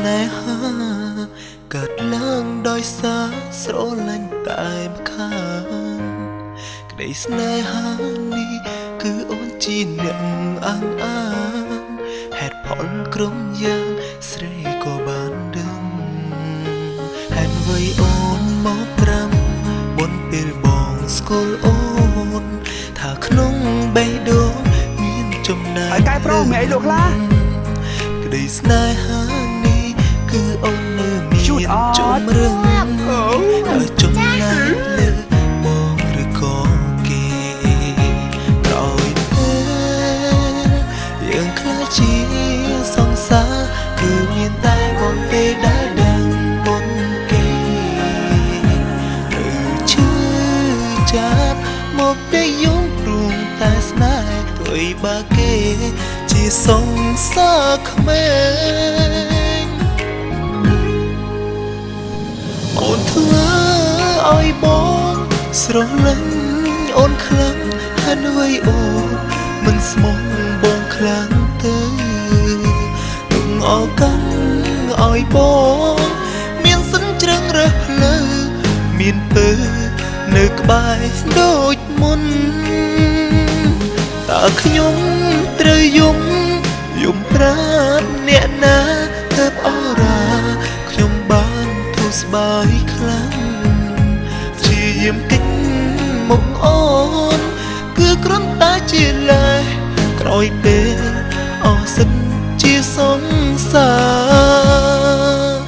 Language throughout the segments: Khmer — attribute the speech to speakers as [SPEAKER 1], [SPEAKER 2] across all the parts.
[SPEAKER 1] នេហាកើតឡើងដោយសារស្រឡាញ់តែម្ខាងក្តីស្នេហានេះគឺអូនជាអ្នកអើងអាងហេតុផលក្រុមយ៉ាងស្រីក៏បានដឹងហេតុអ្វីអូនមកត្រាំមុនពេលបងស្គាល់អូនថាក្នុងបេះដូងមានចំណែកហើយកែប្រមែអីលោកខ្លះក្តីស្នេហានេះគឺអូននៅមានជំរឹងតែចំណែកលើបងឬក៏គេក្រោយពេលយើងខ្លាចជាសង្សារគឺមានតែបងទេដែលដឹងមុនគេឬឈឺចាប់មកតែយំព្រមតែស្នេហ៍ទុយបើគេជាសង្សារក្មេងអូនធ្វើឲ្យបងស្រឡាញ់អូនខ្លាំងហើយអ្វីអូនមិនស្មោះបងខ្លាំងទៅនឹងអរកាន់ឲ្យបងមានសិនជ្រឹងរើសលើមានពើនៅក្បែរដូចមុនតើខ្ញុំត្រូវយំប្រាប់អ្នកណាទៅអរ៉ាខ្ញុំបានធូរស្បើយខ្លាំងជាយាមកិច្ចមុខអូនគឺគ្រាន់តែជាលេសក្រោយពេលអស់សិនជាសង្សារ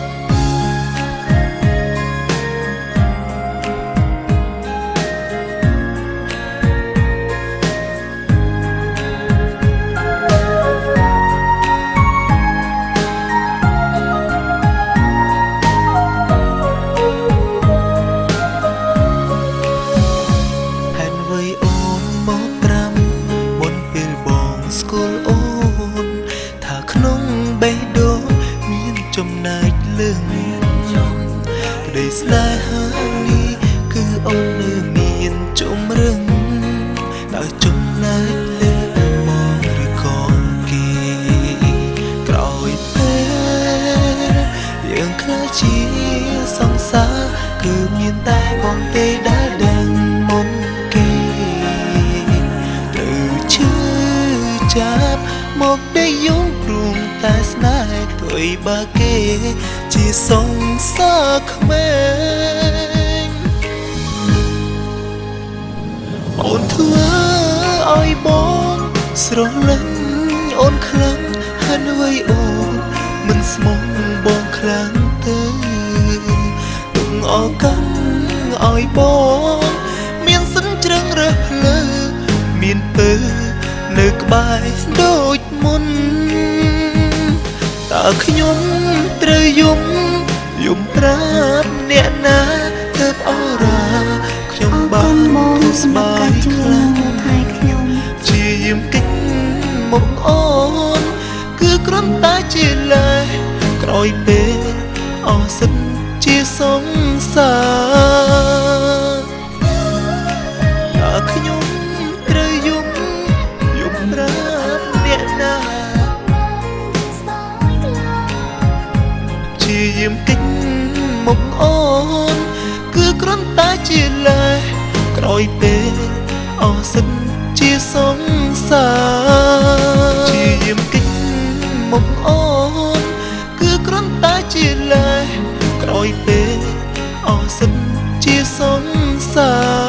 [SPEAKER 1] ចំណែកលើក្តីស្នេហានេះគឺអូននៅមានជំរឹងដោយចំណែកលើបងឬក៏គេក្រោយពេលយើងខ្លាចជាសង្សារគឺមានតែបងទេដែលដឹងមុនគេត្រូវឈឺចាប់មកតែយំព្រមតែស្នេហ៍ទុយបើគេជាសង្សារក្មេងអូនធ្វើឲ្យបងស្រឡាញ់អូនខ្លាំងហើយអ្វីអូនមិនស្មោះបងខ្លាំងទៅនឹងអរកាន់ឲ្យបងមានសិនជ្រឹងរើសលើមានពើនៅក្បែរដូចមុនតើខ្ញុំត្រូវយំប្រាប់អ្នកណាទៅអរ៉ាខ្ញុំបានធូរស្បើយខ្លាំងជាយាមកិច្ចមុខអូនគឺគ្រាន់តែជាលេសក្រោយពេលអស់សិនជាសង្សារតើខ្ញុំត្រូវយំប្រាប់អ្នកណាជាយាមកិច្ចមុខអូនគឺគ្រាន់តែជាលេសក្រោយពេលអស់សិនជាសង្សារជាយាមកិច្ចមុខអូនគឺគ្រាន់តែជាលេសក្រោយពេលអស់សិនជាសង្សារ